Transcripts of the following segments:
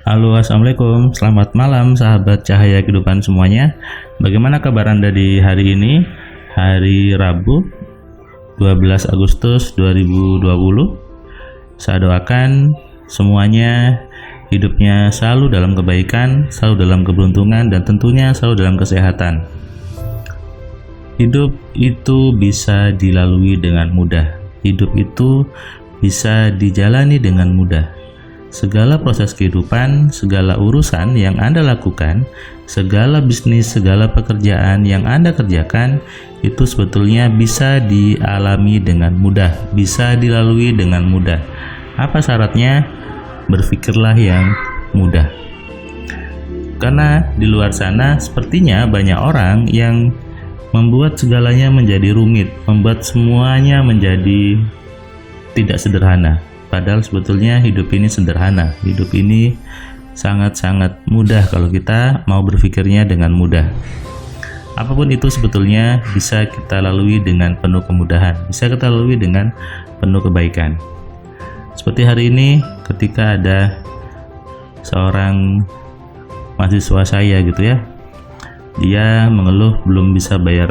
Halo, assalamualaikum. Selamat malam, sahabat cahaya kehidupan semuanya. Bagaimana kabar Anda di hari ini? Hari Rabu, 12 Agustus 2020. Saya doakan semuanya hidupnya selalu dalam kebaikan, selalu dalam keberuntungan, dan tentunya selalu dalam kesehatan. Hidup itu bisa dilalui dengan mudah. Hidup itu bisa dijalani dengan mudah. Segala proses kehidupan, segala urusan yang Anda lakukan, segala bisnis, segala pekerjaan yang Anda kerjakan, itu sebetulnya bisa dialami dengan mudah, bisa dilalui dengan mudah. Apa syaratnya? Berpikirlah yang mudah. Karena di luar sana sepertinya banyak orang yang membuat segalanya menjadi rumit, membuat semuanya menjadi tidak sederhana. Padahal sebetulnya hidup ini sederhana. Hidup ini sangat-sangat mudah kalau kita mau berpikirnya dengan mudah. Apapun itu sebetulnya bisa kita lalui dengan penuh kemudahan, bisa kita lalui dengan penuh kebaikan. Seperti hari ini ketika ada seorang mahasiswa saya gitu ya, dia mengeluh belum bisa bayar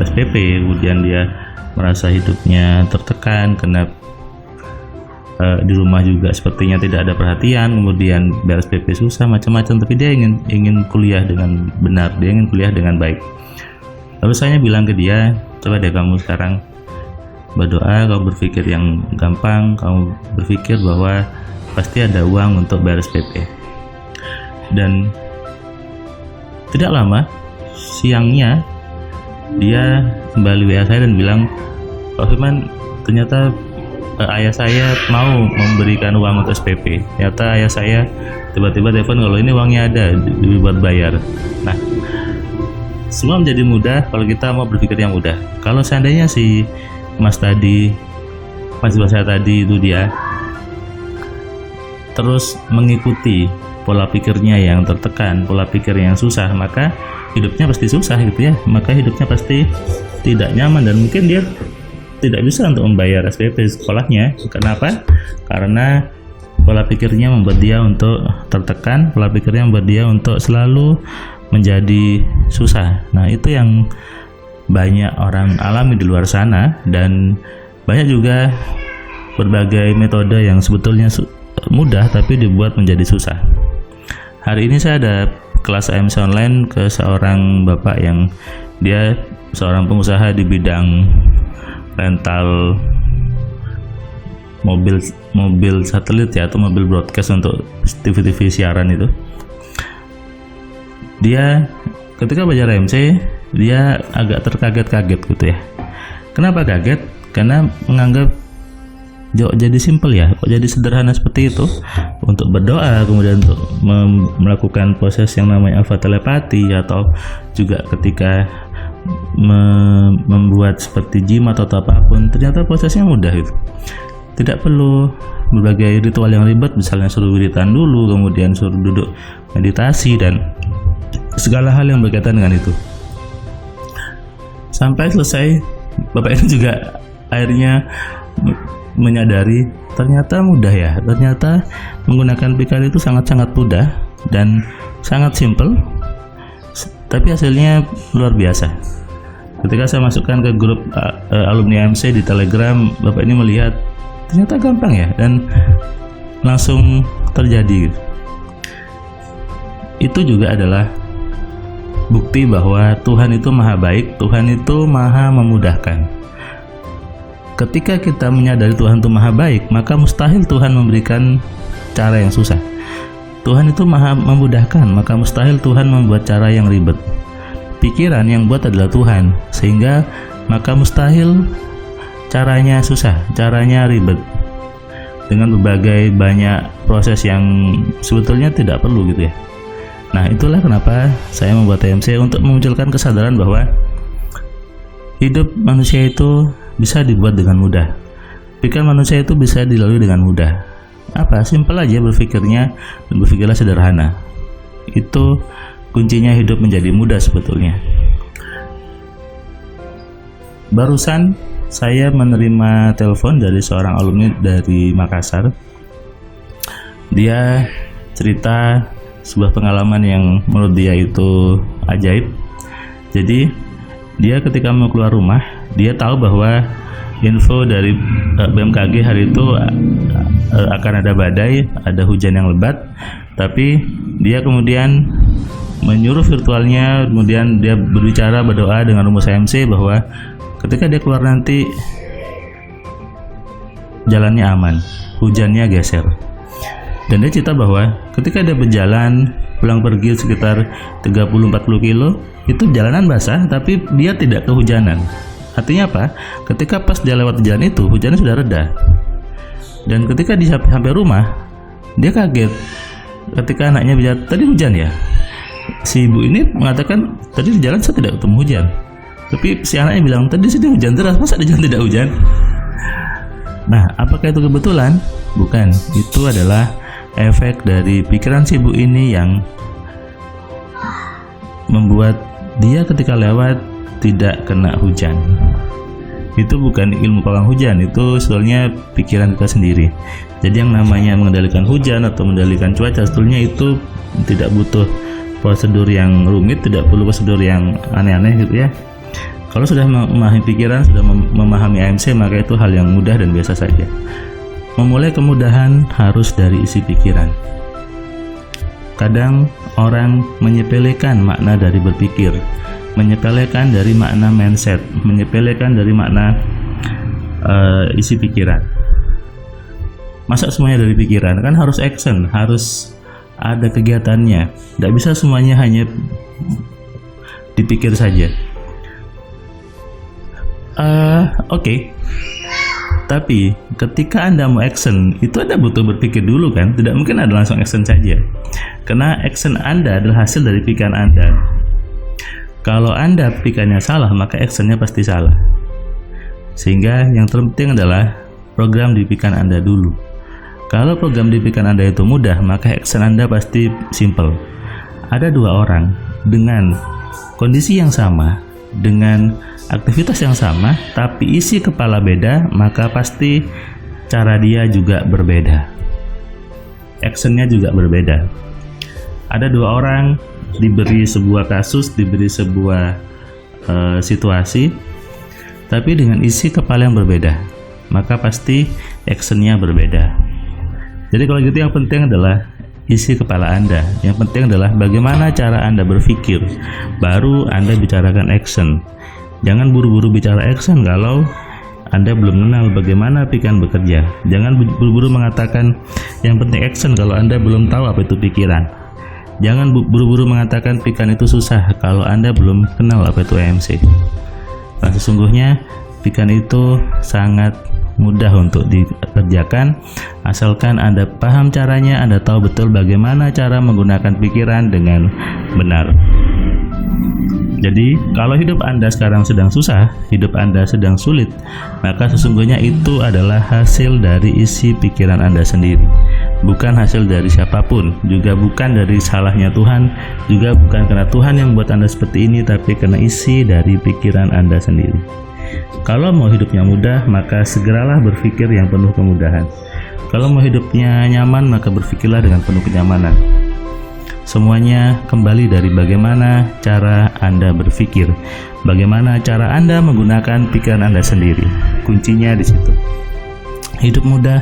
SPP, kemudian dia merasa hidupnya tertekan karena di rumah juga sepertinya tidak ada perhatian, kemudian bayar SPP susah macam-macam, tapi dia ingin kuliah dengan benar, dia ingin kuliah dengan baik. Lalu saya bilang ke dia, coba deh kamu sekarang berdoa, kamu berpikir yang gampang, kamu berpikir bahwa pasti ada uang untuk bayar SPP. Dan tidak lama, siangnya dia kembali WA saya dan bilang, Pak Firman, ternyata ayah saya mau memberikan uang untuk SPP. Ternyata ayah saya tiba-tiba telepon kalau ini uangnya ada dibuat bayar. Nah, semua menjadi mudah kalau kita mau berpikir yang mudah. Kalau seandainya si mahasiswa saya tadi itu dia terus mengikuti pola pikirnya yang tertekan, pola pikir yang susah, maka hidupnya pasti susah gitu ya. Maka hidupnya pasti tidak nyaman dan mungkin dia tidak bisa untuk membayar SPP sekolahnya. Kenapa? Karena pola pikirnya membuat dia untuk tertekan, pola pikirnya membuat dia untuk selalu menjadi susah. Nah, itu yang banyak orang alami di luar sana, dan banyak juga berbagai metode yang sebetulnya mudah tapi dibuat menjadi susah. Hari ini saya ada kelas AMC online ke seorang bapak yang dia seorang pengusaha di bidang rental mobil satelit ya, atau mobil broadcast untuk TV siaran itu. Dia ketika belajar AMC dia agak terkaget-kaget gitu ya. Kenapa kaget? Karena menganggap jadi simple ya, kok jadi sederhana seperti itu untuk berdoa, kemudian untuk melakukan proses yang namanya alpha telepati, atau juga ketika membuat seperti jimat atau apapun, ternyata prosesnya mudah gitu. Tidak perlu berbagai ritual yang ribet, misalnya suruh wiritan dulu, kemudian suruh duduk meditasi dan segala hal yang berkaitan dengan itu. Sampai selesai, bapak ini juga akhirnya menyadari ternyata mudah ya, ternyata menggunakan pikiran itu sangat-sangat mudah dan sangat simple, tapi hasilnya luar biasa. Ketika saya masukkan ke grup alumni AMC di Telegram, bapak ini melihat ternyata gampang ya, dan langsung terjadi. Itu juga adalah bukti bahwa Tuhan itu maha baik, Tuhan itu maha memudahkan. Ketika kita menyadari Tuhan itu maha baik, maka mustahil Tuhan memberikan cara yang susah. Tuhan itu maha memudahkan, maka mustahil Tuhan membuat cara yang ribet. Pikiran yang buat adalah Tuhan, sehingga maka mustahil caranya susah, caranya ribet, dengan berbagai banyak proses yang sebetulnya tidak perlu gitu ya. Nah, itulah kenapa saya membuat TMC, untuk memunculkan kesadaran bahwa hidup manusia itu bisa dibuat dengan mudah. Pikiran manusia itu bisa dilalui dengan mudah. Apa? Simpel aja berpikirnya, dan berpikirlah sederhana. Itu kuncinya hidup menjadi mudah sebetulnya. Barusan saya menerima telepon dari seorang alumni dari Makassar. Dia cerita sebuah pengalaman yang menurut dia itu ajaib. Jadi dia ketika mau keluar rumah, dia tahu bahwa info dari BMKG hari itu akan ada badai, ada hujan yang lebat. Tapi dia kemudian menyuruh virtualnya, kemudian dia berbicara, berdoa dengan rumus AMC bahwa ketika dia keluar nanti jalannya aman, hujannya geser. Dan dia cerita bahwa ketika dia berjalan pulang pergi sekitar 30-40 kilo, itu jalanan basah tapi dia tidak kehujanan. Artinya apa? Ketika pas dia lewat jalan itu, hujannya sudah reda. Dan ketika dia sampai rumah, dia kaget ketika anaknya bicara, tadi hujan ya? Si ibu ini mengatakan, tadi di jalan saya tidak ketemu hujan. Tapi si anaknya bilang, tadi sini hujan deras, masa di jalan tidak hujan? Nah, apakah itu kebetulan? Bukan, itu adalah efek dari pikiran si ibu ini yang membuat dia ketika lewat tidak kena hujan. Itu bukan ilmu pawang hujan, itu sebetulnya pikiran kita sendiri. Jadi yang namanya mengendalikan hujan atau mengendalikan cuaca sebetulnya itu tidak butuh prosedur yang rumit, tidak perlu prosedur yang aneh-aneh gitu ya. Kalau sudah memahami pikiran, sudah memahami AMC, maka itu hal yang mudah dan biasa saja. Memulai kemudahan harus dari isi pikiran. Kadang orang menyepelekan makna dari berpikir, menyepelekan dari makna mindset, menyepelekan dari makna isi pikiran. Masa semuanya dari pikiran? Kan harus action, harus ada kegiatannya. Tidak bisa semuanya hanya dipikir saja. Oke. Tapi ketika Anda mau action, itu Anda butuh berpikir dulu kan? Tidak mungkin Anda langsung action saja. Karena action Anda adalah hasil dari pikiran Anda. Kalau Anda pikirannya salah, maka actionnya pasti salah. Sehingga yang terpenting adalah program di pikiran Anda dulu. Kalau program di pikiran Anda itu mudah, maka action Anda pasti simple. Ada dua orang dengan kondisi yang sama, dengan aktivitas yang sama, tapi isi kepala beda, maka pasti cara dia juga berbeda. Actionnya juga berbeda. Ada dua orang diberi sebuah kasus, diberi sebuah situasi, tapi dengan isi kepala yang berbeda, maka pasti actionnya berbeda. Jadi kalau gitu yang penting adalah isi kepala Anda. Yang penting adalah bagaimana cara Anda berpikir, baru Anda bicarakan action. Jangan buru-buru bicara action kalau Anda belum kenal bagaimana pikiran bekerja. Jangan buru-buru mengatakan yang penting action kalau Anda belum tahu apa itu pikiran. Jangan buru-buru mengatakan pikiran itu susah kalau Anda belum kenal apa itu AMC. Nah, sesungguhnya pikiran itu sangat mudah untuk dikerjakan asalkan Anda paham caranya, Anda tahu betul bagaimana cara menggunakan pikiran dengan benar. Jadi kalau hidup Anda sekarang sedang susah, hidup Anda sedang sulit, maka sesungguhnya itu adalah hasil dari isi pikiran Anda sendiri, bukan hasil dari siapapun, juga bukan dari salahnya Tuhan, juga bukan karena Tuhan yang buat Anda seperti ini, tapi karena isi dari pikiran Anda sendiri. Kalau mau hidupnya mudah, maka segeralah berpikir yang penuh kemudahan. Kalau mau hidupnya nyaman, maka berpikirlah dengan penuh kenyamanan. Semuanya kembali dari bagaimana cara Anda berpikir, bagaimana cara Anda menggunakan pikiran Anda sendiri. Kuncinya di situ. Hidup mudah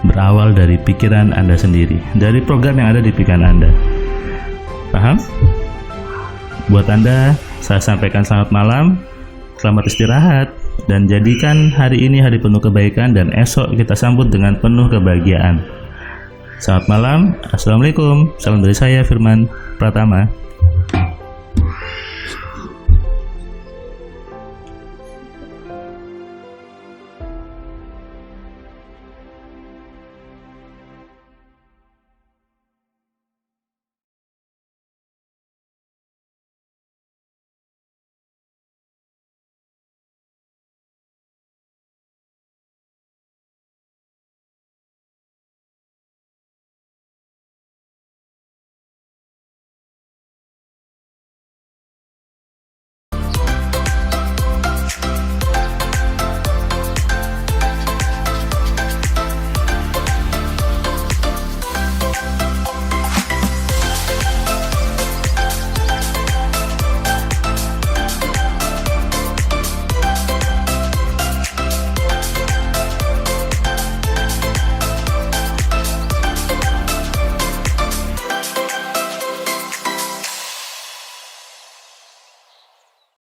berawal dari pikiran Anda sendiri, dari program yang ada di pikiran Anda. Paham? Buat Anda, saya sampaikan selamat malam, selamat istirahat, dan jadikan hari ini hari penuh kebaikan, dan esok kita sambut dengan penuh kebahagiaan. Selamat malam, assalamualaikum, salam dari saya Firman Pratama.